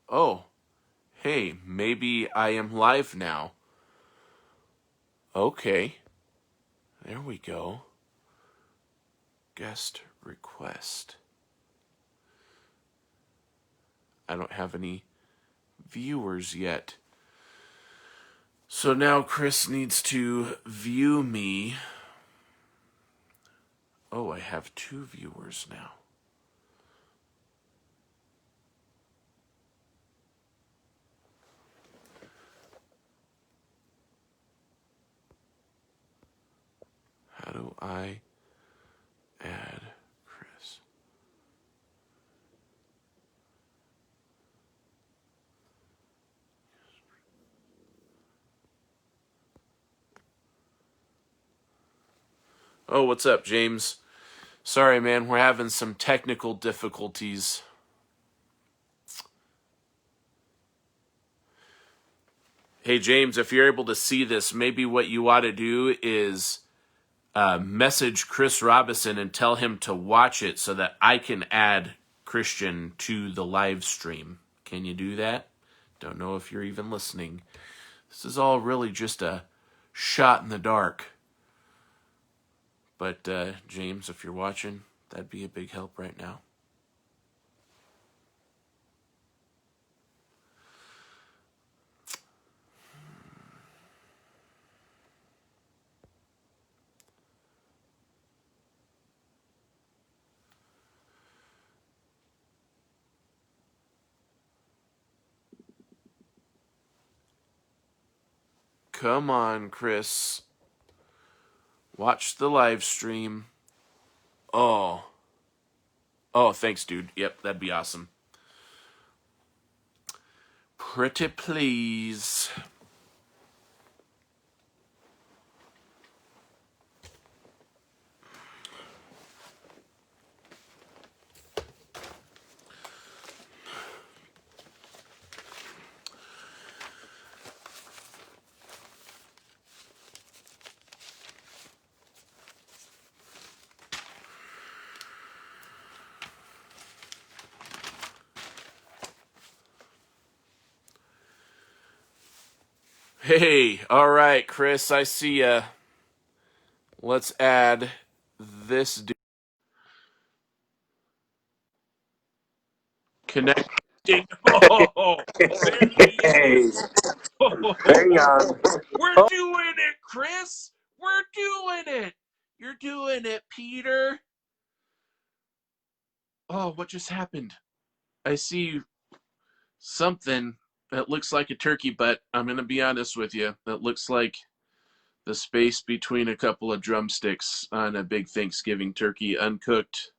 Oh, hey, maybe I am live now. Okay, there we go. Guest request. I don't have any viewers yet. So now Chris needs to view me. Oh, I have 2 viewers now. How do I add Chris? Oh, what's up, James? Sorry, man, we're having some technical difficulties. Hey, James, if you're able to see this, maybe what you ought to do is message Chris Robinson and tell him to watch it so that I can add Christian to the live stream. Can you do that? Don't know if you're even listening. This is all really just a shot in the dark. But, James, if you're watching, that'd be a big help right now. Come on, Chris. Watch the live stream. Oh, thanks, dude. Yep, that'd be awesome. Pretty please. Hey, all right, Chris, I see ya. Let's add this dude. Connecting. Oh, there he is. Hang on. We're doing it, Chris. We're doing it. You're doing it, Peter. Oh, what just happened? I see something that looks like a turkey, but I'm going to be honest with you. That looks like the space between a couple of drumsticks on a big Thanksgiving turkey, uncooked.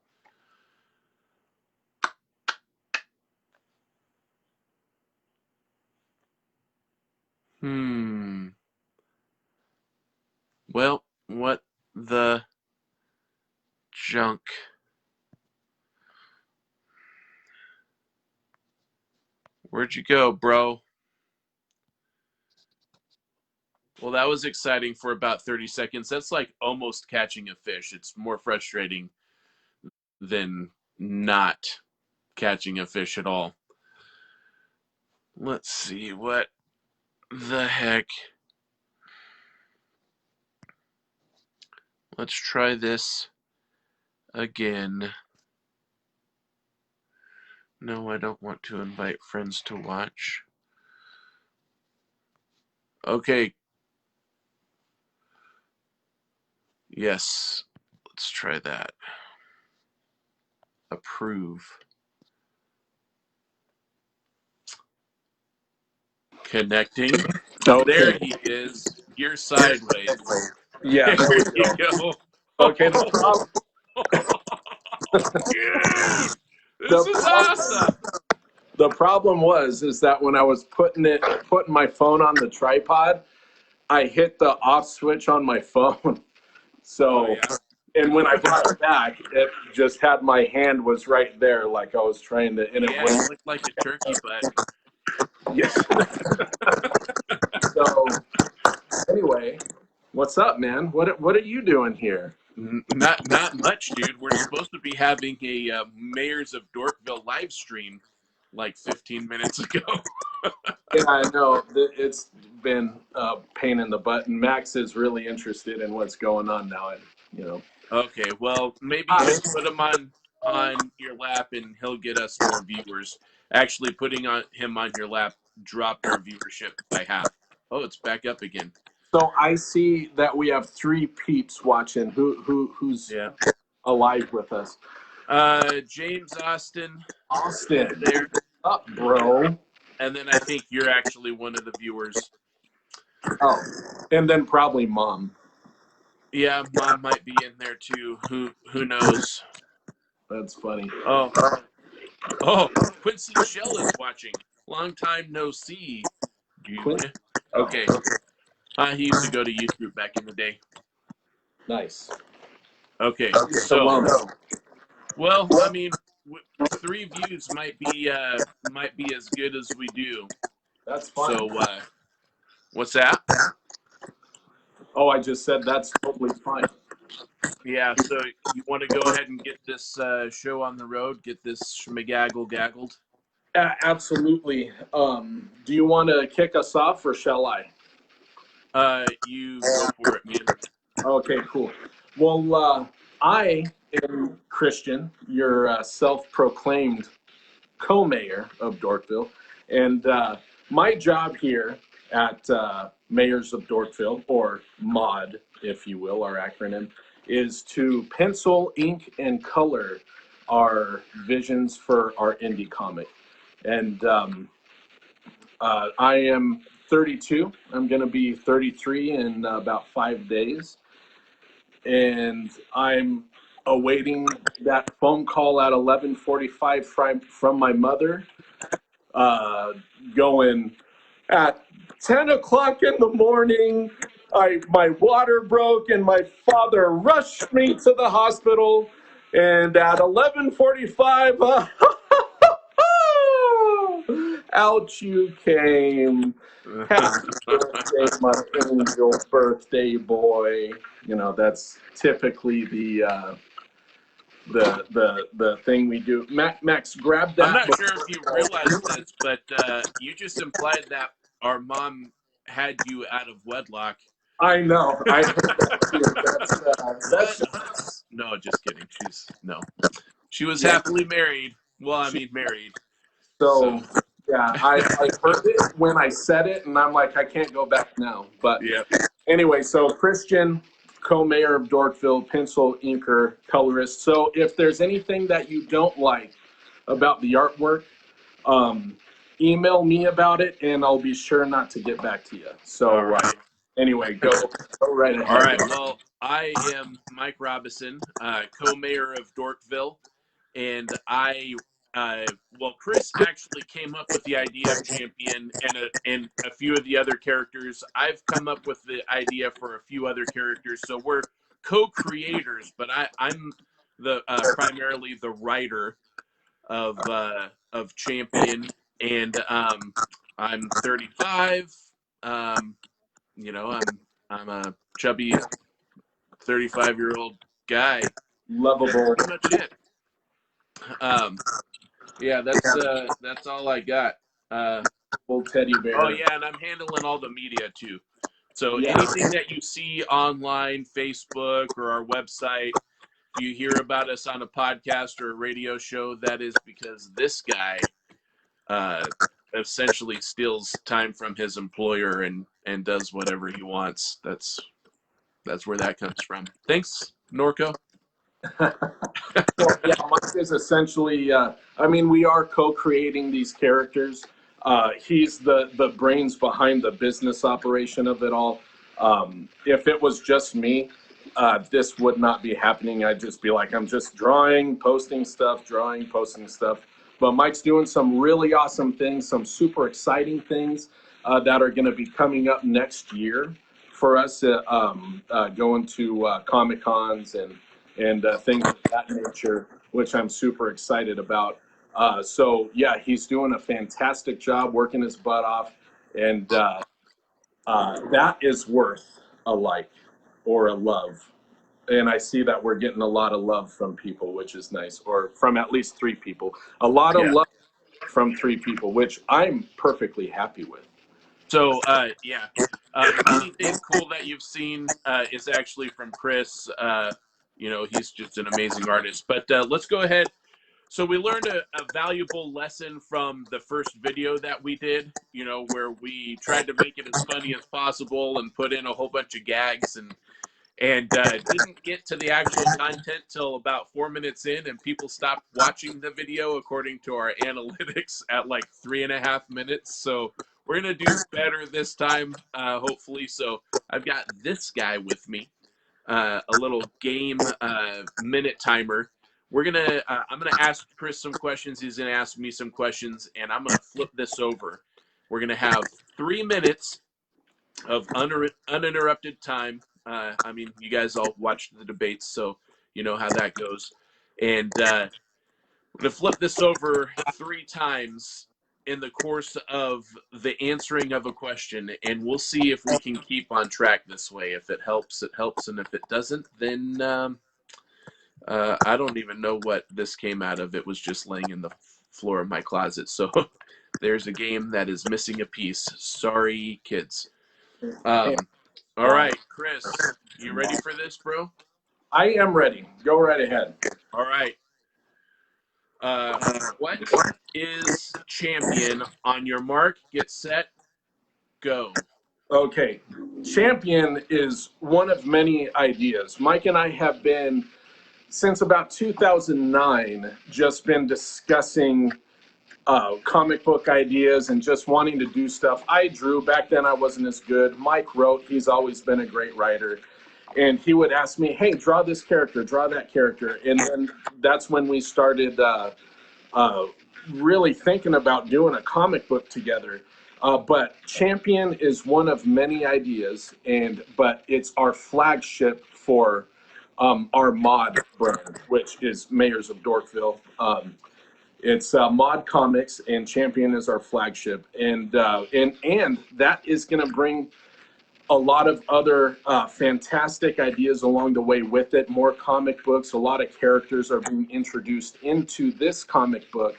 Well, what the junk? Where'd you go, bro? Well, that was exciting for about 30 seconds. That's like almost catching a fish. It's more frustrating than not catching a fish at all. Let's see, what the heck? Let's try this again. No, I don't want to invite friends to watch. Okay. Yes, let's try that. Approve. Connecting. Okay. There he is. You're sideways. Yeah. There you go. Okay. The problem. Dude, this is awesome. The problem is that when I was putting my phone on the tripod, I hit the off switch on my phone. So, and when I brought it back, it just had my hand was right there, like I was trying to. And yeah, it looked like a turkey butt. Yes. So, anyway, what's up, man? What are you doing here? Not much, dude. We're supposed to be having a Mayors of Dorkville live stream like 15 minutes ago. Yeah, I know. It's been a pain in the butt, and Max is really interested in what's going on now. And Okay, well, maybe just put him on your lap, and he'll get us more viewers. Actually, putting him on your lap dropped our viewership by half. Oh, it's back up again. So I see that we have 3 peeps watching. Who's alive with us? James Austin. Austin, There. up, bro. And then I think you're actually one of the viewers. Oh, and then probably Mom. Yeah, Mom might be in there too. Who knows? That's funny. Oh, Quincy Shell is watching. Long time no see, dude. Okay. He used to go to YouTube back in the day. Nice. Okay, so well, I mean, 3 views might be as good as we do. That's fine. So, what's that? Oh, I just said that's totally fine. Yeah, so you want to go ahead and get this show on the road, get this schmagaggle gaggled? Absolutely. Do you want to kick us off, or shall I? You go for it, man. Okay, cool. Well, I am Christian, your self-proclaimed co-mayor of Dorkville, and my job here at Mayors of Dorkville, or MOD, if you will, our acronym, is to pencil, ink, and color our visions for our indie comic. And I am 32. I'm going to be 33 in about 5 days. And I'm awaiting that phone call at 11:45 from my mother, going at 10 o'clock in the morning. My water broke and my father rushed me to the hospital. And at 11:45, out you came. Happy birthday, my angel birthday boy. That's typically the thing we do. Max, grab that. I'm not sure if you realize this, but you just implied that our mom had you out of wedlock. I know. I heard that too. No, just kidding. She was happily married. Well, I mean, married. So yeah, I heard it when I said it, and I'm like, I can't go back now. But anyway, so Christian, co-mayor of Dorkville, pencil inker, colorist. So if there's anything that you don't like about the artwork, email me about it, and I'll be sure not to get back to you. So anyway, go right ahead. All right. Well, I am Mike Robison, co-mayor of Dorkville, and Chris actually came up with the idea of Champion and a few of the other characters. I've come up with the idea for a few other characters, so we're co-creators. But I'm the primarily the writer of Champion, and I'm 35. I'm a chubby 35-year-old guy. Lovable. That's pretty much it. Yeah, that's all I got. Little teddy bear. Oh yeah, and I'm handling all the media too. So anything that you see online, Facebook or our website, if you hear about us on a podcast or a radio show, that is because this guy essentially steals time from his employer and does whatever he wants. That's where that comes from. Thanks, Norco. Well, yeah, Mike is essentially, we are co-creating these characters. He's the brains behind the business operation of it all. If it was just me, this would not be happening. I'd just be like, I'm just drawing, posting stuff. But Mike's doing some really awesome things, some super exciting things that are going to be coming up next year for us, going to Comic-Cons and things of that nature, which I'm super excited about. So yeah, he's doing a fantastic job, working his butt off, and that is worth a like or a love. And I see that we're getting a lot of love from people, which is nice, or from at least 3 people. A lot of love from 3 people, which I'm perfectly happy with. So, yeah. Anything cool that you've seen is actually from Chris. He's just an amazing artist. But let's go ahead. So we learned a valuable lesson from the first video that we did, where we tried to make it as funny as possible and put in a whole bunch of gags and didn't get to the actual content till about 4 minutes in, and people stopped watching the video according to our analytics at like 3.5 minutes. So we're going to do better this time, hopefully. So I've got this guy with me, a little game minute timer. I'm gonna ask Chris some questions. He's gonna ask me some questions, and I'm gonna flip this over. We're gonna have 3 minutes of uninterrupted time. You guys all watched the debates, so you know how that goes. And we're gonna flip this over 3 times in the course of the answering of a question, and we'll see if we can keep on track this way. If it helps, it helps, and if it doesn't, then I don't even know what this came out of. It was just laying in the floor of my closet. So there's a game that is missing a piece. Sorry, kids. All right, Chris, you ready for this, bro? I am ready. Go right ahead. All right. What is champion? On your mark, get set, go. Okay. Champion is one of many ideas. Mike and I have been, since about 2009, just been discussing comic book ideas and just wanting to do stuff. I drew. Back then I wasn't as good. Mike wrote. He's always been a great writer. And he would ask me, hey, draw this character, draw that character. And then that's when we started really thinking about doing a comic book together. But Champion is one of many ideas, but it's our flagship for our mod brand, which is Mayors of Dorkville. It's Mod Comics, and Champion is our flagship, and that is going to bring a lot of other fantastic ideas along the way with it. More comic books, a lot of characters are being introduced into this comic book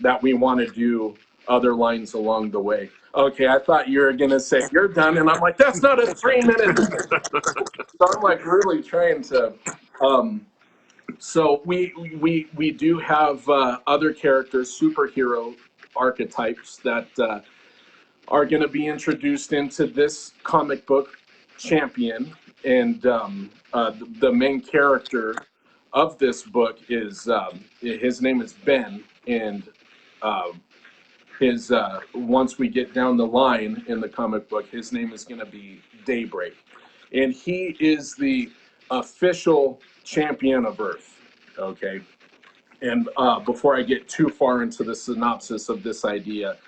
that we want to do other lines along the way. Okay, I thought you were going to say you're done, and I'm like, that's not a 3-minute. So I'm like really trying to. So we do have other characters, superhero archetypes that are going to be introduced into this comic book, Champion, and the main character of this book is his name is Ben, and his once we get down the line in the comic book, his name is going to be Daybreak, and he is the official champion of Earth. Okay, and before I get too far into the synopsis of this idea,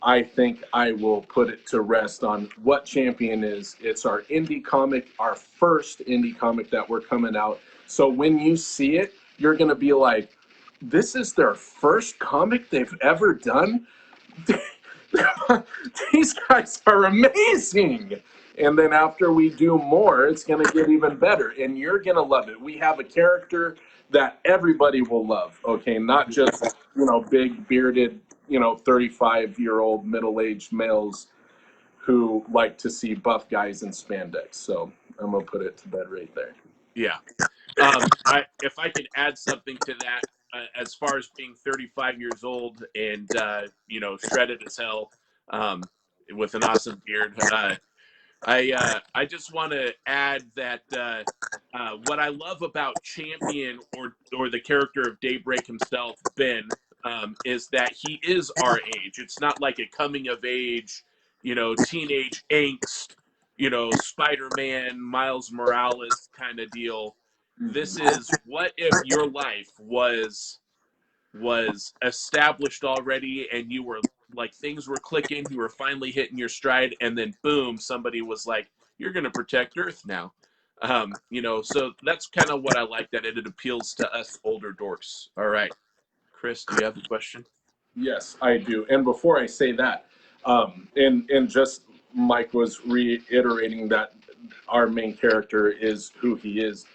I think I will put it to rest on what Champion is. It's our indie comic, our first indie comic that we're coming out. So when you see it, you're going to be like, this is their first comic they've ever done? These guys are amazing. And then after we do more, it's going to get even better. And you're going to love it. We have a character that everybody will love, okay? Not just, big bearded, 35-year-old middle-aged males who like to see buff guys in spandex. So I'm going to put it to bed right there. Yeah. If I could add something to that, as far as being 35 years old and shredded as hell, with an awesome beard, I just want to add that what I love about Champion or the character of Daybreak himself, Ben, is that he is our age. It's not like a coming of age, teenage angst, Spider-Man, Miles Morales kind of deal. This is what if your life was established already and you were like, things were clicking, you were finally hitting your stride, and then boom, somebody was like, you're going to protect Earth now. So that's kind of what I like, that it appeals to us older dorks. All right, Chris, do you have a question? Yes, I do. And before I say that, and just Mike was reiterating that our main character is who he is.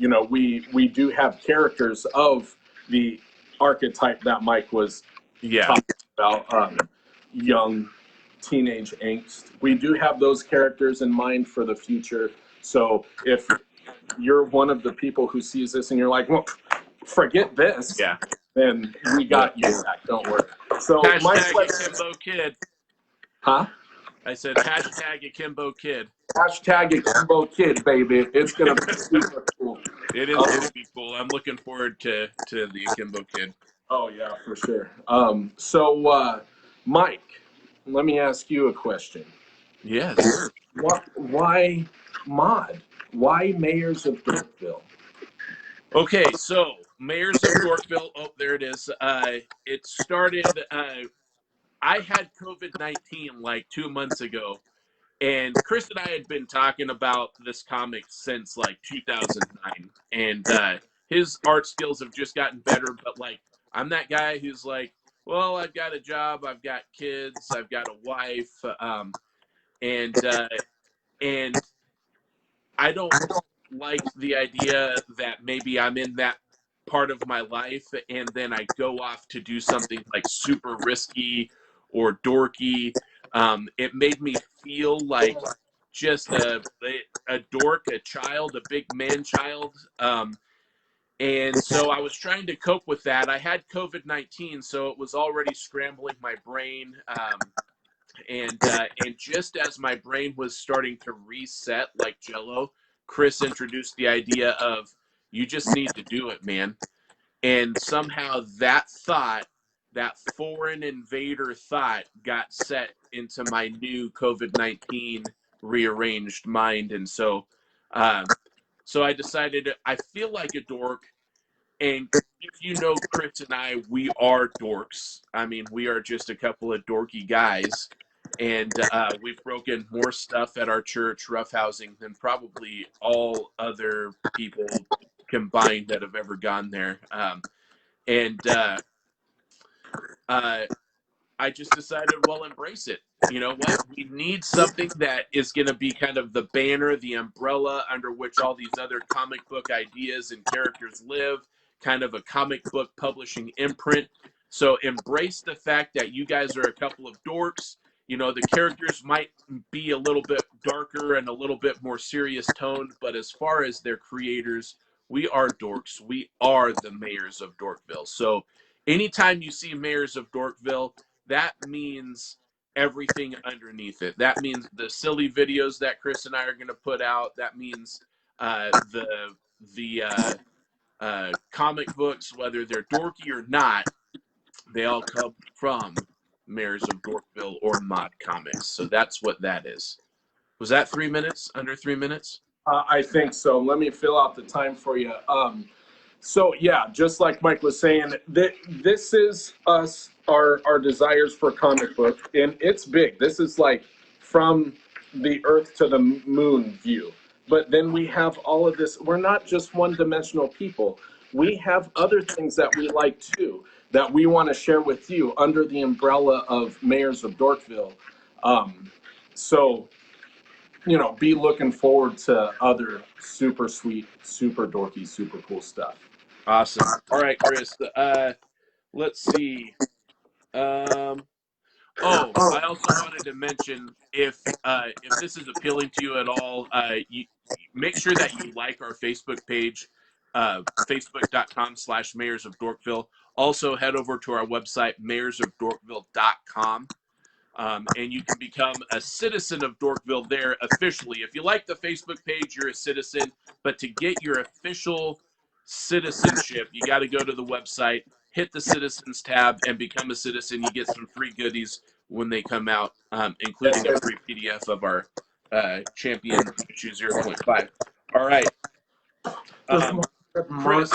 We do have characters of the archetype that Mike was Yeah. talking about young teenage angst. We do have those characters in mind for the future. So if you're one of the people who sees this and you're like, well, forget this, Yeah. then we got you back. Don't worry. So my Hashtag Akimbo Kid. Huh? I said hashtag Akimbo Kid. Hashtag Akimbo Kid, baby. It's gonna be super cool. It is gonna be cool. I'm looking forward to the Akimbo Kid. Oh yeah, for sure. So Mike, let me ask you a question. Yes. Why mod? Why Mayors of Dorkville? Okay, so Mayors of Dorkville. Oh, there it is. It started. I had COVID-19 like 2 months ago, and Chris and I had been talking about this comic since like 2009, and his art skills have just gotten better. But like, I'm that guy who's like, well, I've got a job, I've got kids, I've got a wife, and and I don't like the idea that maybe I'm in that part of my life and then I go off to do something like super risky or dorky. It made me feel like just a dork, a child, a big man child. And so I was trying to cope with that. I had COVID-19, so it was already scrambling my brain. And just as my brain was starting to reset like Jello, Chris introduced the idea of you just need to do it, man. And somehow that thought, that foreign invader thought, got set into my new COVID-19 rearranged mind, and so I decided I feel like a dork. And if you know Chris and I, we are dorks. I mean, we are just a couple of dorky guys. And we've broken more stuff at our church, roughhousing, than probably all other people combined that have ever gone there. And I just decided, well, embrace it. You know what? We need something that is going to be kind of the banner, the umbrella under which all these other comic book ideas and characters live, kind of a comic book publishing imprint. So embrace the fact that you guys are a couple of dorks. You know, the characters might be a little bit darker and a little bit more serious toned, but as far as their creators, we are dorks. We are the mayors of Dorkville. So anytime you see mayors of Dorkville, that means everything underneath it. That means the silly videos that Chris and I are going to put out. That means the comic books, whether they're dorky or not, they all come from Mayors of Dorkville or Mod Comics. So that's what that is. Was that 3 minutes? Under 3 minutes? I think so. Let me fill out the time for you. So yeah, just like Mike was saying, this is us, our desires for comic book, and it's big. This is like from the Earth to the moon view. But then we have all of this. We're not just one-dimensional people. We have other things that we like too, that we want to share with you under the umbrella of Mayors of Dorkville. So be looking forward to other super sweet, super dorky, super cool stuff. Awesome. All right, Chris. Let's see. I also wanted to mention if this is appealing to you at all, you make sure that you like our Facebook page, facebook.com/Mayors of Dorkville. Also, head over to our website, mayorsofdorkville.com. And you can become a citizen of Dorkville there officially. If you like the Facebook page, you're a citizen. But to get your official citizenship, you got to go to the website, hit the citizens tab, and become a citizen. You get some free goodies when they come out, including a free PDF of our Champion Issue 0.5. All right. Chris,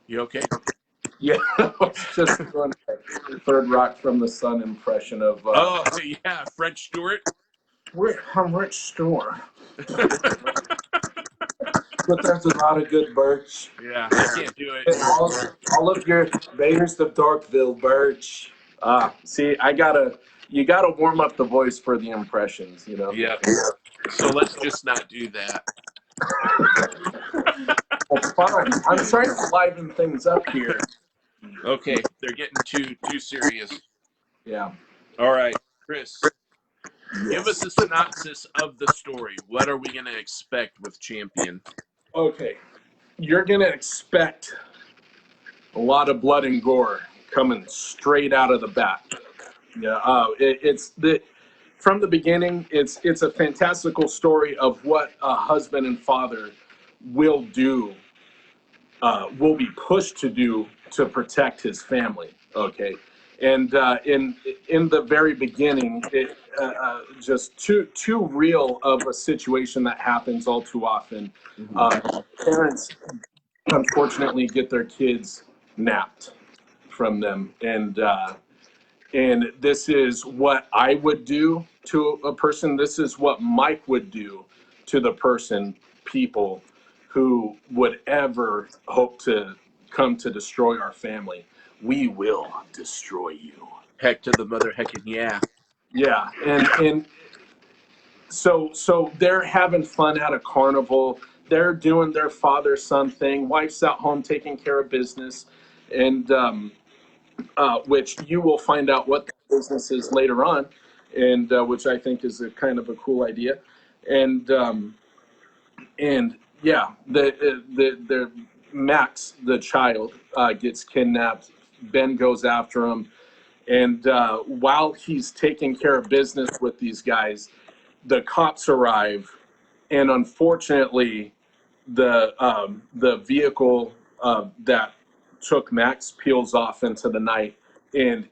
you okay? Yeah, just doing a Third Rock from the Sun impression of. Oh yeah, French Stewart. I'm Rich Stewart. But there's a lot of good birch. Yeah, I can't do it. All of your Mayors of Dorkville birch. See, you gotta warm up the voice for the impressions, Yeah. So let's just not do that. Well, fine. I'm trying to liven things up here. Okay, they're getting too serious. Yeah. All right, Chris, give us Yes. a synopsis of the story. What are we going to expect with Champion? Okay. You're going to expect a lot of blood and gore coming straight out of the bat. Yeah. It's the from the beginning. It's a fantastical story of what a husband and father will do, will be pushed to do to protect his family. Okay. And in the very beginning, it just too real of a situation that happens all too often. Parents unfortunately get their kids napped from them, and this is what I would do to a person. This is what Mike would do to the people who would ever hope to come to destroy our family. We will destroy you. Heck to the mother heckin' yeah. Yeah, and so they're having fun at a carnival. They're doing their father son thing. Wife's out home taking care of business, and which you will find out what the business is later on, and which I think is a kind of a cool idea, and yeah, the Max, the child, gets kidnapped. Ben goes after him, and while he's taking care of business with these guys, the cops arrive, and unfortunately, the vehicle that took Max peels off into the night, and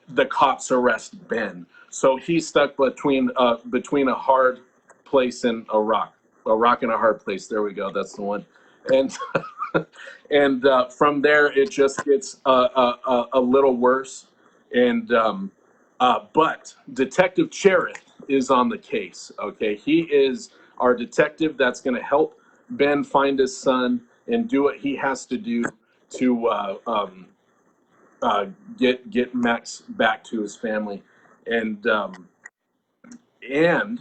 the cops arrest Ben. So he's stuck between a hard place and a rock and a hard place. There we go. That's the one. And and from there it just gets a little worse. And but Detective Cherith is on the case. Okay, he is our detective that's going to help Ben find his son and do what he has to do to uh, get Max back to his family, and and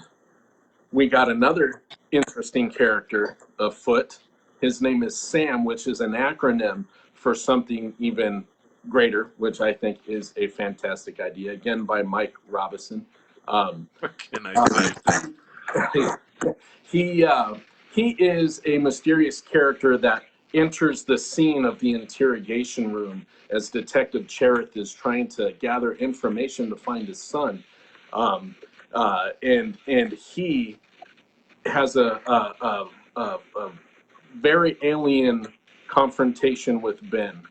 we got another interesting character afoot. His name is Sam, which is an acronym for something even greater, which I think is a fantastic idea. Again, by Mike Robinson. Um, What can I say? he he is a mysterious character that enters the scene of the interrogation room as Detective Cherith is trying to gather information to find his son, and he has a very alien confrontation with Ben,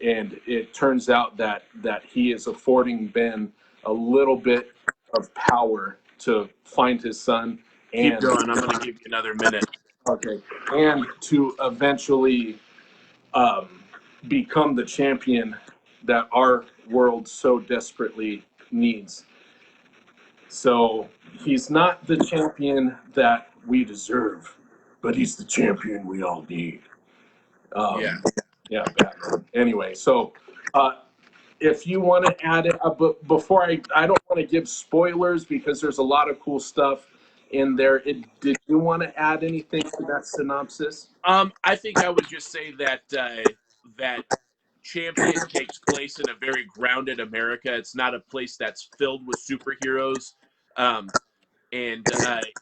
and it turns out that he is affording Ben a little bit of power to find his son Keep and going. I'm going to give you another minute. okay, and to eventually um, become the champion that our world so desperately needs. So he's not the champion that we deserve, but he's the champion we all need. Yeah. Yeah, Batman. Anyway, so if you want to add it, but before I don't want to give spoilers because there's a lot of cool stuff in there. Did you want to add anything to that synopsis? I think I would just say that Champion takes place in a very grounded America. It's not a place that's filled with superheroes. Um, and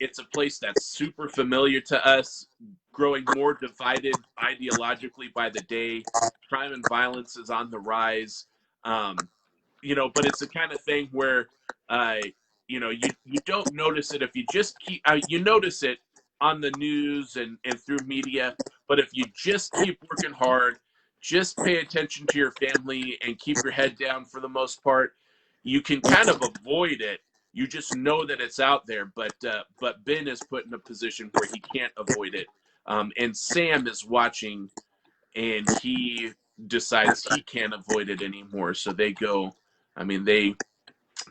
it's a place that's super familiar to us, growing more divided ideologically by the day. Crime and violence is on the rise, um, but it's the kind of thing where uh, you don't notice it if you just keep you notice it on the news and through media, but if you just keep working hard, just pay attention to your family and keep your head down for the most part, you can kind of avoid it. You just know that it's out there, but Ben is put in a position where he can't avoid it, and Sam is watching, and he decides he can't avoid it anymore. So they go. I mean, they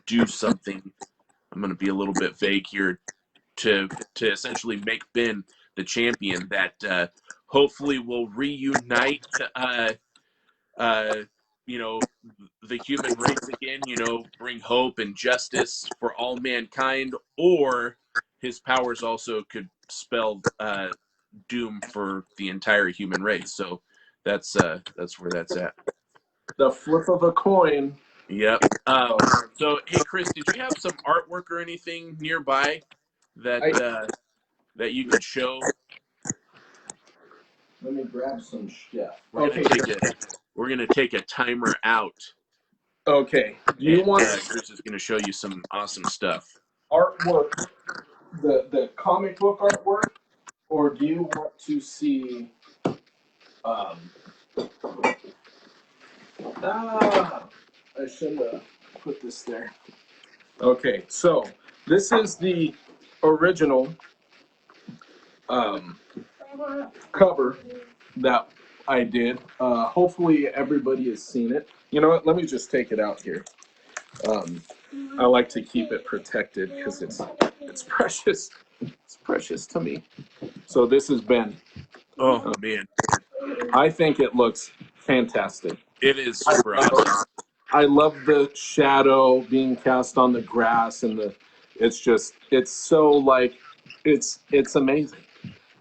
do something. I'm going to be a little bit vague here to essentially make Ben the champion that hopefully will reunite. Uh, you know, the human race again, bring hope and justice for all mankind, or his powers also could spell doom for the entire human race. So that's where that's at. the flip of a coin. Yep. So, hey, Chris, did you have some artwork or anything nearby that that you could show? Let me grab some stuff. We're gonna take a timer out. Okay. Do you And want Chris is gonna show you some awesome stuff. artwork, the comic book artwork, or do you want to see? I should have put this there. Okay, so this is the original cover that I did. Hopefully everybody has seen it. You know what? Let me just take it out here. I like to keep it protected because it's precious. It's precious to me. So this is Ben. Oh man, I think it looks fantastic. it is super awesome. I love the shadow being cast on the grass and it's so like it's amazing.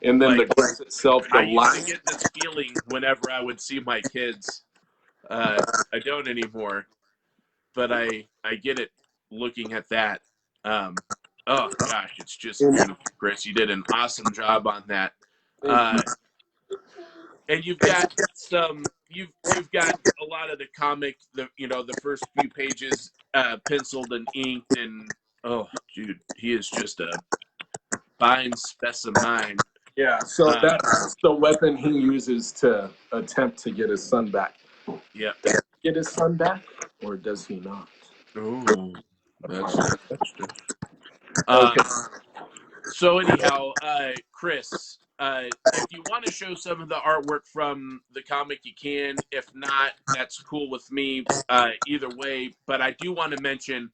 And then Like, the grass itself, the I used to light. get this feeling whenever I would see my kids. I don't anymore, but I get it looking at that. Oh gosh, it's just beautiful, Chris. You did an awesome job on that. And you've got you've got a lot of the comic, the first few pages penciled and inked, and oh dude, he is just a fine specimen. Yeah, so that's the weapon he uses to attempt to get his son back. Yep. Get his son back, or does he not? Oh, that's a good question. Okay. So anyhow, Chris, if you want to show some of the artwork from the comic, you can. If not, that's cool with me. Either way, but I do want to mention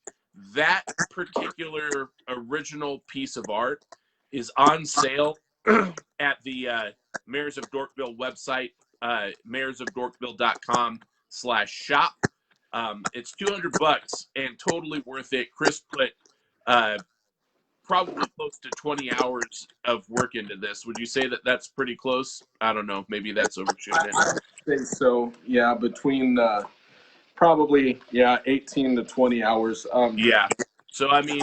that particular original piece of art is on sale at the Mayors of Dorkville website, mayorsofdorkville.com/shop. It's $200 and totally worth it. Chris put probably close to 20 hours of work into this. Would you say that that's pretty close? I don't know. Maybe that's overshooting it. I think so. Yeah, between probably 18 to 20 hours. Yeah. So I mean,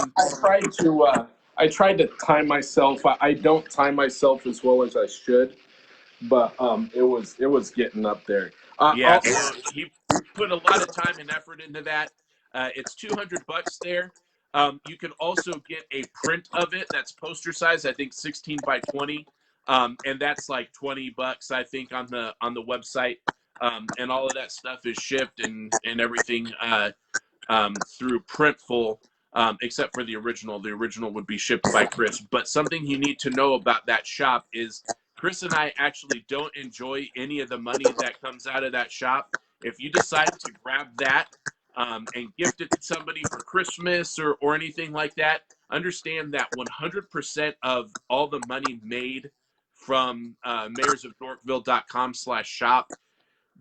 I tried to time myself. I don't time myself as well as I should, but it was getting up there. yeah. So he put a lot of time and effort into that. It's $200 there. You can also get a print of it that's poster size. I think 16 by 20, and that's like $20. I think on the website, and all of that stuff is shipped and everything through Printful. Except for the original. The original would be shipped by Chris. But something you need to know about that shop is Chris and I actually don't enjoy any of the money that comes out of that shop. If you decide to grab that and gift it to somebody for Christmas or anything like that, understand that 100% of all the money made from mayorsofdorkville.com/shop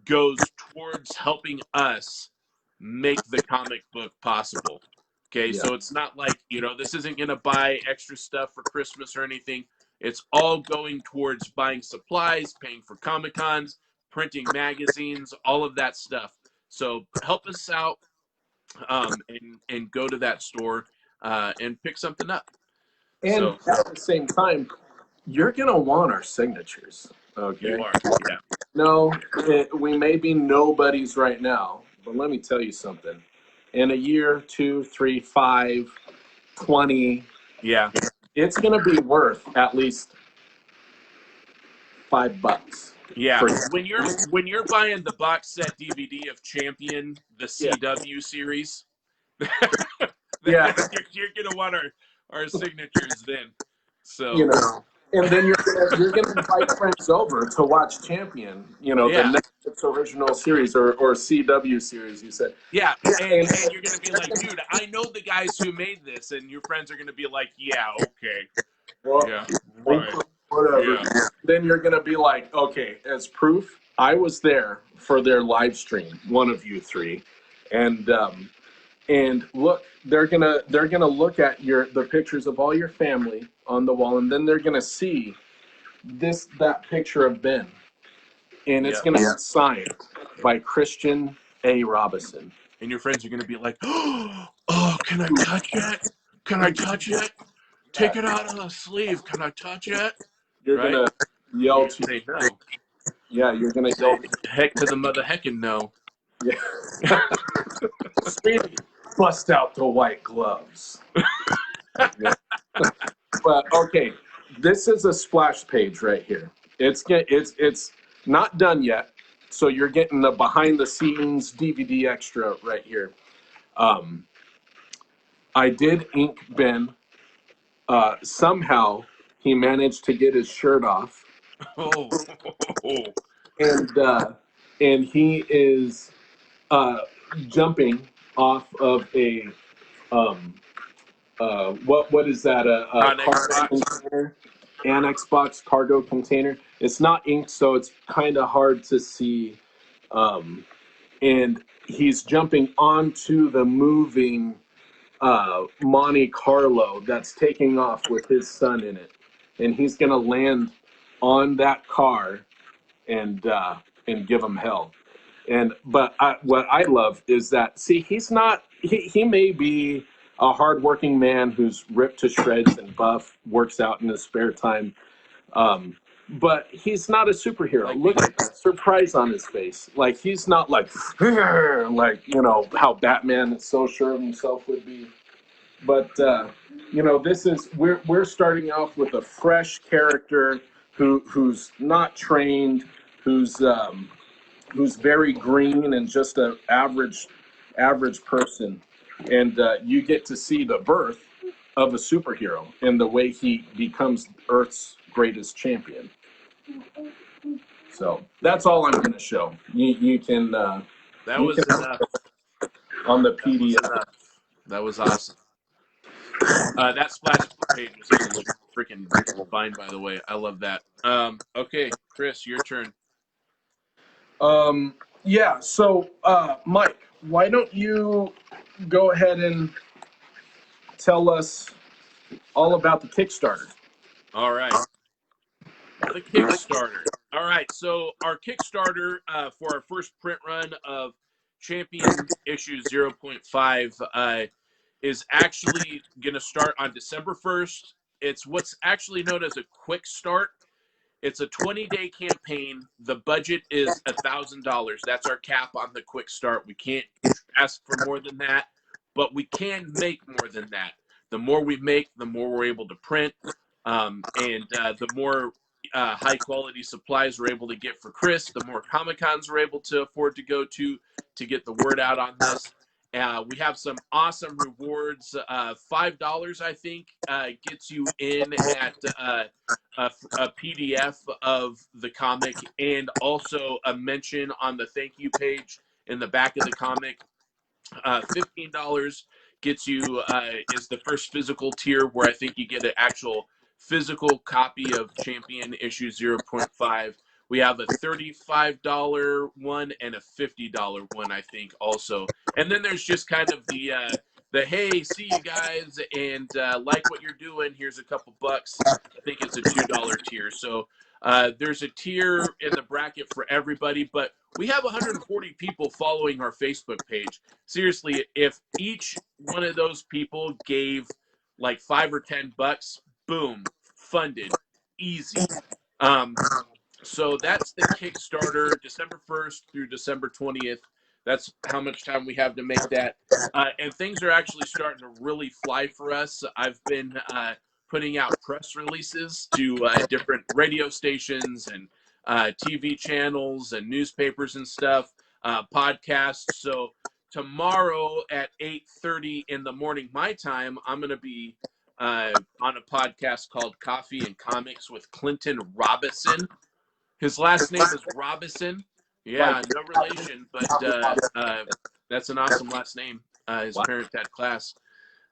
goes towards helping us make the comic book possible. Okay, so it's not like, this isn't going to buy extra stuff for Christmas or anything. It's all going towards buying supplies, paying for Comic Cons, printing magazines, all of that stuff. So help us out and go to that store and pick something up. And at the same time, you're going to want our signatures. Okay. You are, yeah. No, we may be nobodies right now, but let me tell you something. In a year, 2, 3, 5, 20, yeah, it's going to be worth at least $5. Yeah, when you're buying the box set DVD of Champion, the CW series, you're gonna want our signatures then. So and then you're gonna invite friends over to watch Champion. The Netflix original series or CW series. You said and you're gonna be like, dude, I know the guys who made this, and your friends are gonna be like, yeah, okay, well, yeah, right, whatever. yeah. Then you're gonna be like, okay, as proof, I was there for their live stream. One of you three, and look, they're gonna look at the pictures of all your family on the wall, and then they're gonna see that picture of Ben, and it's gonna be signed by Christian A. Robinson. And your friends are going to be like, oh, can I touch it? Can I touch it? Take it out of the sleeve. Can I touch it? You're Right? gonna yell You're to say no. Yeah, you're gonna Say heck to the mother heckin' no. Yeah. Speedy, bust out the white gloves. Yeah. But okay, this is a splash page right here. It's not done yet, so you're getting the behind the scenes DVD extra right here. I did ink Ben. Somehow he managed to get his shirt off, Oh. and he is jumping off of a what is that, a cargo container, annex box cargo container. It's not inked, so it's kind of hard to see, and he's jumping onto the moving Monte Carlo that's taking off with his son in it, and he's gonna land on that car and give him hell. But what I love is that, see, he's not, he may be a hardworking man who's ripped to shreds and buff, works out in his spare time, but he's not a superhero. Like Look at the surprise on his face. Like, he's not like like, how Batman is so sure of himself would be. But this is, we're starting off with a fresh character who's not trained, who's very green and just an average person, and you get to see the birth of a superhero and the way he becomes Earth's greatest champion. So that's all I'm going to show. You can that was enough on the PDF. That was awesome. That splash page was actually freaking fine, by the way. I love that. Okay, Chris, your turn. Yeah, so Mike, why don't you go ahead and tell us all about the Kickstarter? All right. The Kickstarter. All right, so our Kickstarter for our first print run of Champion issue 0.5 is actually going to start on December 1st. It's what's actually known as a quick start. It's a 20-day campaign. The budget is $1,000. That's our cap on the quick start. We can't ask for more than that, but we can make more than that. The more we make, the more we're able to print, and the more high-quality supplies we're able to get for Chris, the more Comic-Cons we're able to afford to go to get the word out on this. We have some awesome rewards. $5, I think, gets you in at a PDF of the comic and also a mention on the thank you page in the back of the comic. $15 gets you is the first physical tier, where I think you get an actual physical copy of Champion issue 0.5. We have a $35 one and a $50 one, I think, also. And then there's just kind of the hey, see you guys, and like what you're doing, here's a couple bucks. I think it's a $2 tier. So there's a tier in the bracket for everybody, but we have 140 people following our Facebook page. Seriously, if each one of those people gave like $5 or $10, boom, funded, easy. So that's the Kickstarter, December 1st through December 20th. That's how much time we have to make that. And things are actually starting to really fly for us. I've been putting out press releases to different radio stations and TV channels and newspapers and stuff, podcasts. So tomorrow at 8:30 in the morning, my time, I'm going to be on a podcast called Coffee and Comics with Clinton Robinson. His last name is Robinson. Yeah, no relation, but that's an awesome last name. His parents had class.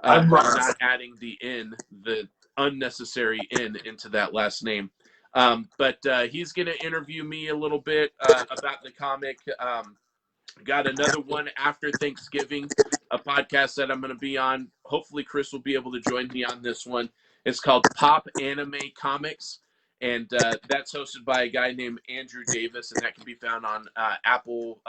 Not adding the unnecessary N into that last name. But he's going to interview me a little bit about the comic. Got another one after Thanksgiving, a podcast that I'm going to be on. Hopefully, Chris will be able to join me on this one. It's called Pop Anime Comics. And that's hosted by a guy named Andrew Davis, and that can be found on Apple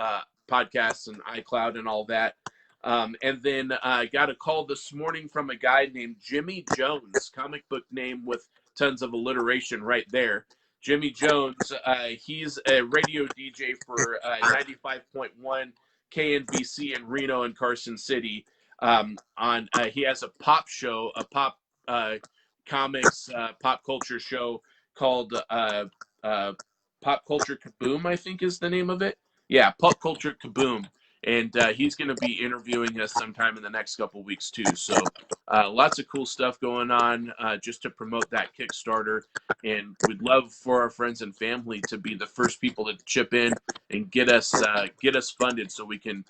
podcasts and iCloud and all that. And then I got a call this morning from a guy named Jimmy Jones, comic book name with tons of alliteration right there. Jimmy Jones, he's a radio DJ for 95.1 KNBC in Reno and Carson City. He has a pop show, a pop comics, pop culture show called Pop Culture Kaboom, I think is the name of it. Yeah, Pop Culture Kaboom. And he's going to be interviewing us sometime in the next couple weeks too. So lots of cool stuff going on just to promote that Kickstarter. And we'd love for our friends and family to be the first people to chip in and get us funded so we can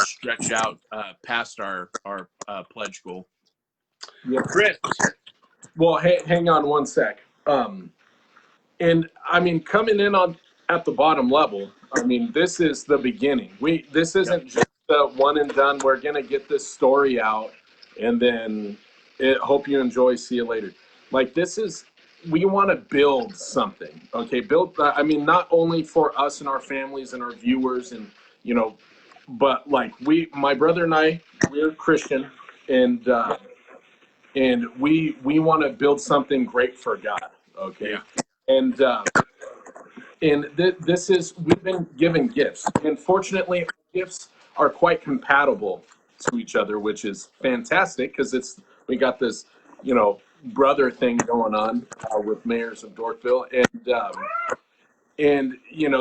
stretch out past our pledge goal. Yeah. Chris. Well, hang on one sec. And I mean, coming in at the bottom level, I mean, this is the beginning. This isn't just the one and done. We're gonna get this story out, and then hope you enjoy. See you later. Like, we want to build something. Okay, I mean, not only for us and our families and our viewers, and but like my brother and I, we're Christian, and we want to build something great for God. Okay. Yeah. And this is, we've been given gifts, and fortunately gifts are quite compatible to each other, which is fantastic because we got this brother thing going on with Mayors of Dorkville, and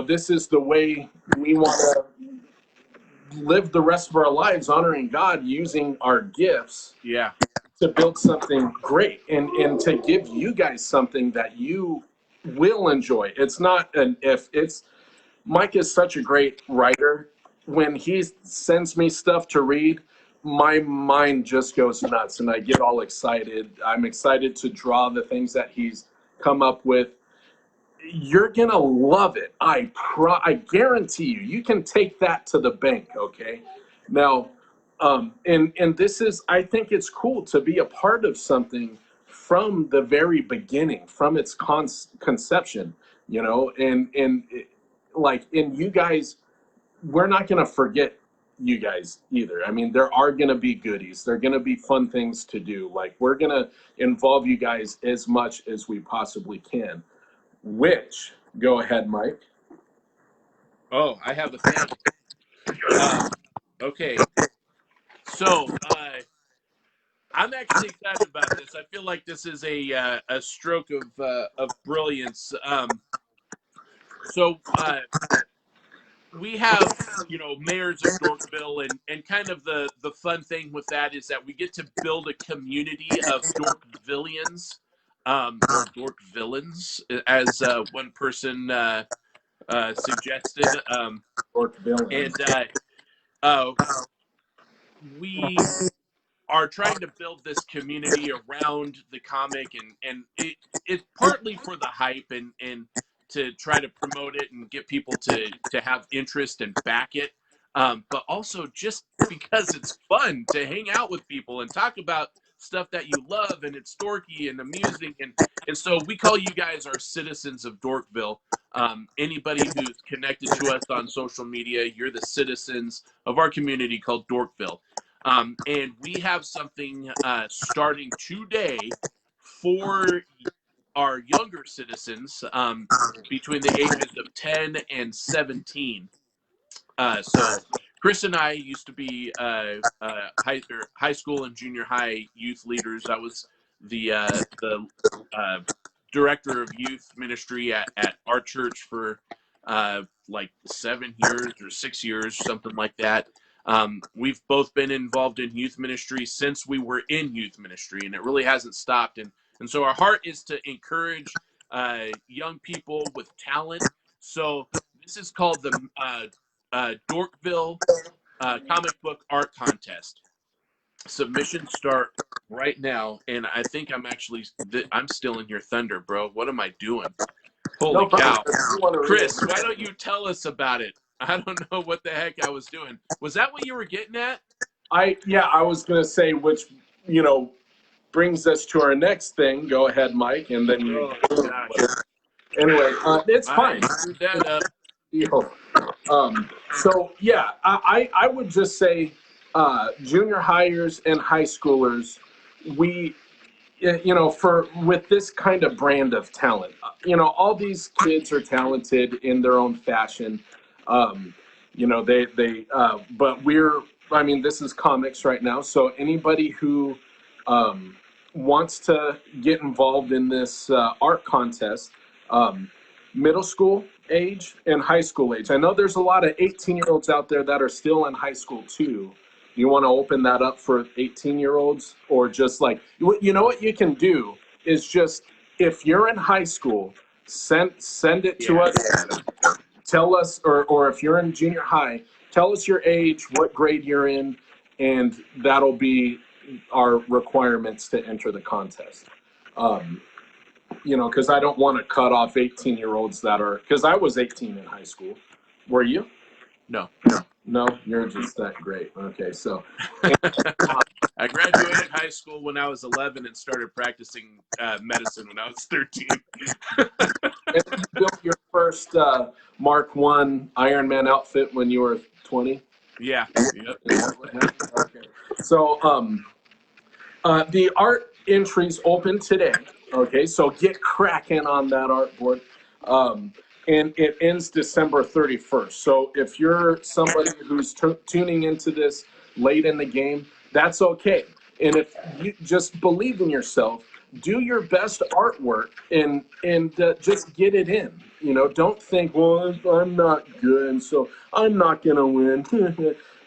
this is the way we want to live the rest of our lives, honoring God using our gifts. Yeah. To build something great and to give you guys something that you will enjoy. It's not Mike is such a great writer. When he sends me stuff to read, my mind just goes nuts and I get all excited. I'm excited to draw the things that he's come up with. You're gonna love it. I guarantee you. You can take that to the bank. Okay. Now, and this is, I think it's cool to be a part of something from the very beginning, from its conception. And you guys, we're not gonna forget you guys either. I mean, there are gonna be goodies. There are gonna be fun things to do. Like, we're gonna involve you guys as much as we possibly can. Go ahead, Mike. Oh, I have the pen. Okay. So I'm actually excited about this. I feel like this is a stroke of brilliance. So we have Mayors of Dorkville, and kind of the fun thing with that is that we get to build a community of Dorkvillians, or Dorkvillains, as one person suggested. Dorkville. And we are trying to build this community around the comic, and it's partly for the hype and to try to promote it and get people to have interest and back it, but also just because it's fun to hang out with people and talk about stuff that you love, and it's dorky and amusing, and so we call you guys our citizens of Dorkville. Anybody who's connected to us on social media, you're the citizens of our community called Dorkville. And we have something starting today for our younger citizens between the ages of 10 and 17. So Chris and I used to be high school and junior high youth leaders. I was the director of youth ministry at our church for like 7 years or 6 years, something like that. We've both been involved in youth ministry since we were in youth ministry, and it really hasn't stopped. And so our heart is to encourage young people with talent. So this is called the Dorkville Comic Book Art Contest. Submissions start right now, and I think I'm still in your thunder, bro. What am I doing? Holy cow. Chris, why don't you tell us about it? I don't know what the heck I was doing. Was that what you were getting at? I was going to say, which, brings us to our next thing. Go ahead, Mike, and then Oh, gosh. Anyway, it's fine. Screwed that up. So yeah, I would just say junior hires and high schoolers, we for with this kind of brand of talent, all these kids are talented in their own fashion. um, but I mean, this is comics right now, so anybody who um, wants to get involved in this art contest, um, middle school age and high school age. I know there's a lot of 18-year-olds out there that are still in high school too. You want to open that up for 18-year-olds, or just like, what you can do is just, if you're in high school, send it to us. Tell us, or if you're in junior high, tell us your age, what grade you're in, and that'll be our requirements to enter the contest. Because I don't want to cut off 18-year-olds because I was 18 in high school. Were you? No. No, you're just that great. Okay, so I graduated high school when I was 11 and started practicing medicine when I was 13. and you built your first Mark 1 Iron Man outfit when you were 20? Yeah. Yep. Okay. So the art entries open today. Okay, so get cracking on that artboard. And it ends December 31st. So if you're somebody who's tuning into this late in the game, that's okay. And if you just believe in yourself, do your best artwork and just get it in. Don't think, well, I'm not good, so I'm not gonna win.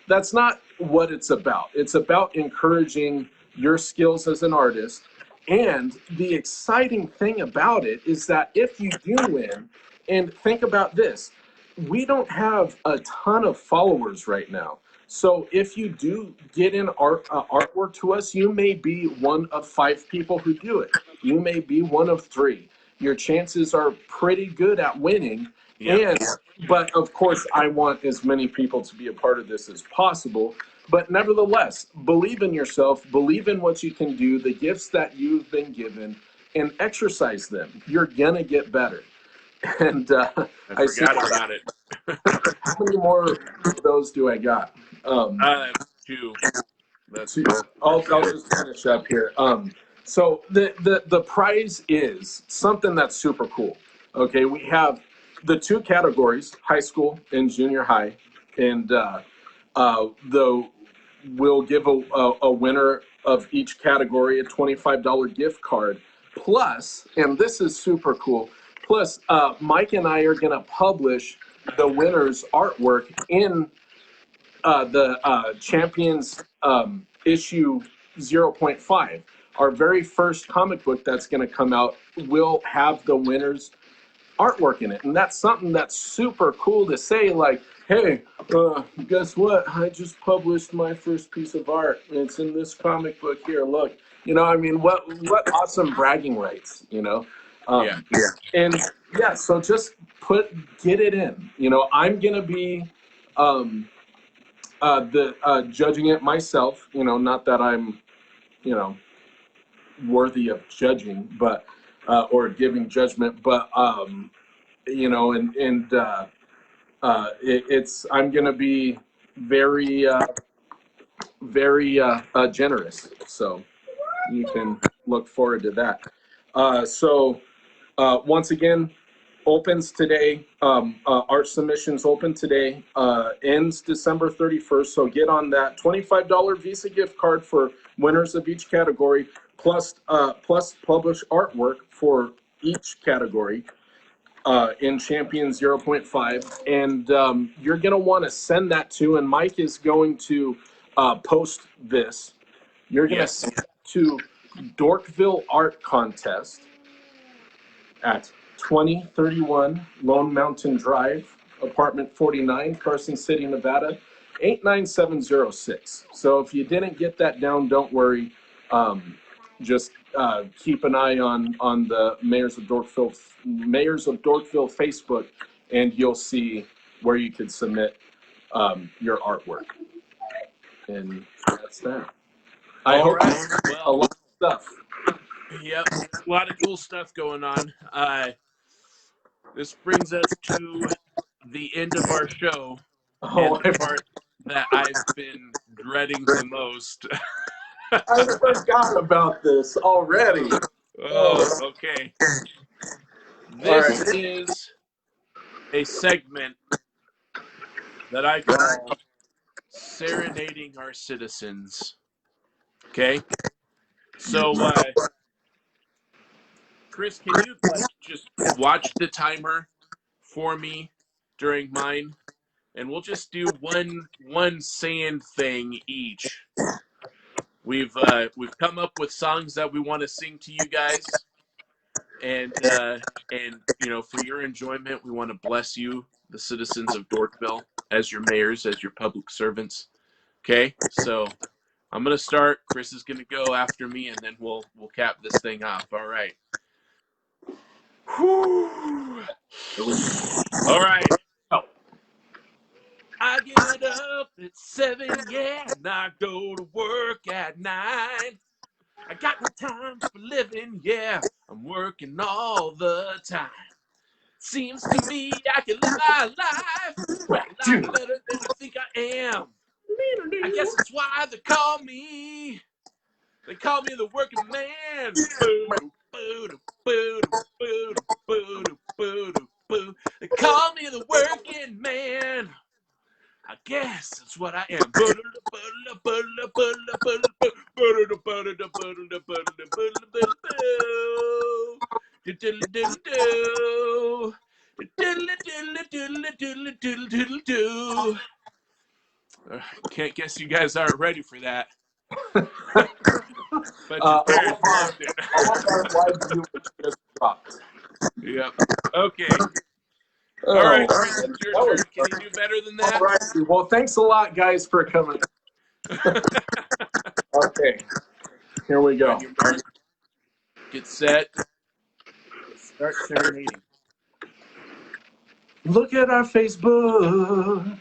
That's not what it's about. It's about encouraging your skills as an artist. And the exciting thing about it is that if you do win, and think about this, we don't have a ton of followers right now. So if you do get in artwork to us, you may be one of 5 people who do it. You may be one of 3. Your chances are pretty good at winning. Yep. But of course, I want as many people to be a part of this as possible. But nevertheless, believe in yourself, believe in what you can do, the gifts that you've been given, and exercise them. You're gonna get better. And I forgot about it. how many more of those do I got? 2. That's Two. I'll just finish up here. So the prize is something that's super cool. Okay, we have the 2 categories, high school and junior high, and we'll give a winner of each category a $25 gift card. Plus, and this is super cool, plus Mike and I are going to publish the winner's artwork in the Champions issue 0.5. Our very first comic book that's going to come out will have the winner's artwork in it. And that's something that's super cool to say, like, hey, guess what? I just published my first piece of art. It's in this comic book here. Look, I mean, what awesome bragging rights, Yeah. And yeah, so just get it in. I'm going to be judging it myself. Not that I'm, worthy of judging, but or giving judgment, but it's I'm gonna be very very generous. So you can look forward to that. Once again, opens today. Art submissions open today. Ends December 31st. So get on that. $25 Visa gift card for winners of each category, plus publish artwork for each category in Champion 0.5. And you're going to want to send that to, and Mike is going to post this. You're going to send that to Dorkville Art Contest at 2031 Lone Mountain Drive, apartment 49, Carson City, Nevada, 89706. So if you didn't get that down, don't worry. Just keep an eye on the Mayors of Dorkville Facebook, and you'll see where you can submit your artwork. And that's that. I hope a lot of stuff. Yep. A lot of cool stuff going on. This brings us to the end of our show, Oh, and the part that I've been dreading the most. I forgot about this already. Oh, okay. This right. is a segment that I call Serenading Our Citizens. Okay? So, Chris, can you, just watch the timer for me during mine? And we'll just do one saying thing each. We've come up with songs that we want to sing to you guys, and for your enjoyment, we want to bless you, the citizens of Dorkville, as your mayors, as your public servants. Okay, so I'm gonna start. Chris is gonna go after me, and then we'll cap this thing off. All right. Whew. All right. I get up at 7, yeah, and I go to work at 9. I got no time for living, yeah, I'm working all the time. Seems to me I can live my life a lot better than I think I am. I guess that's why they call me the working man. They call me the working man. I guess that's what I am. Can't guess you guys aren't ready for that. But your parents loved it. I love our live view just dropped. Yep. Okay. Oh. All right, Chris, it's your turn. Can you do better than that? All right. Well, thanks a lot, guys, for coming. Okay. Here we go. On your mark, get set, start serenading. Look at our Facebook.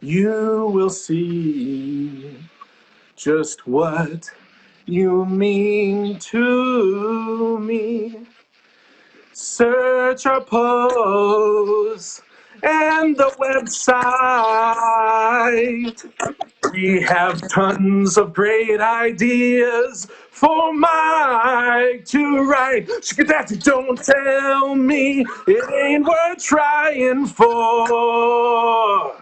You will see just what you mean to me. Search our posts and the website. We have tons of great ideas for Mike to write. Don't tell me it ain't worth trying for.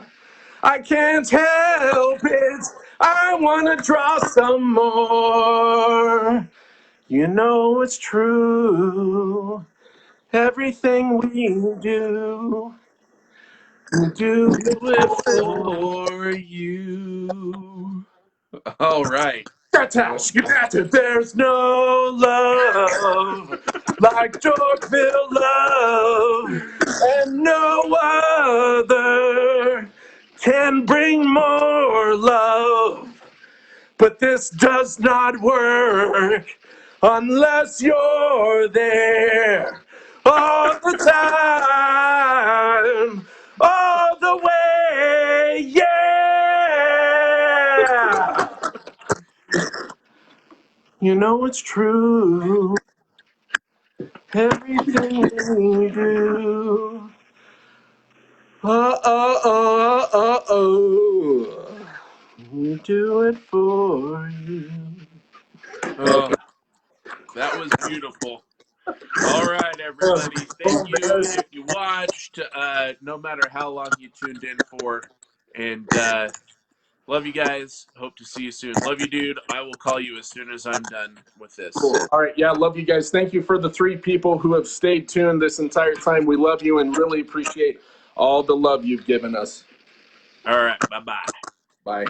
I can't help it. I want to draw some more. You know it's true. Everything we do, we do it for you. All right. There's no love like Dorkville love, and no other can bring more love. But this does not work unless you're there all the time, all the way, yeah. You know it's true, everything we do. Oh. We do it for you. Oh, that was beautiful. All right, everybody. Thank you if you watched, no matter how long you tuned in for. And love you guys. Hope to see you soon. Love you, dude. I will call you as soon as I'm done with this. Cool. All right. Yeah, love you guys. Thank you for the 3 people who have stayed tuned this entire time. We love you and really appreciate all the love you've given us. All right. Bye-bye. Bye.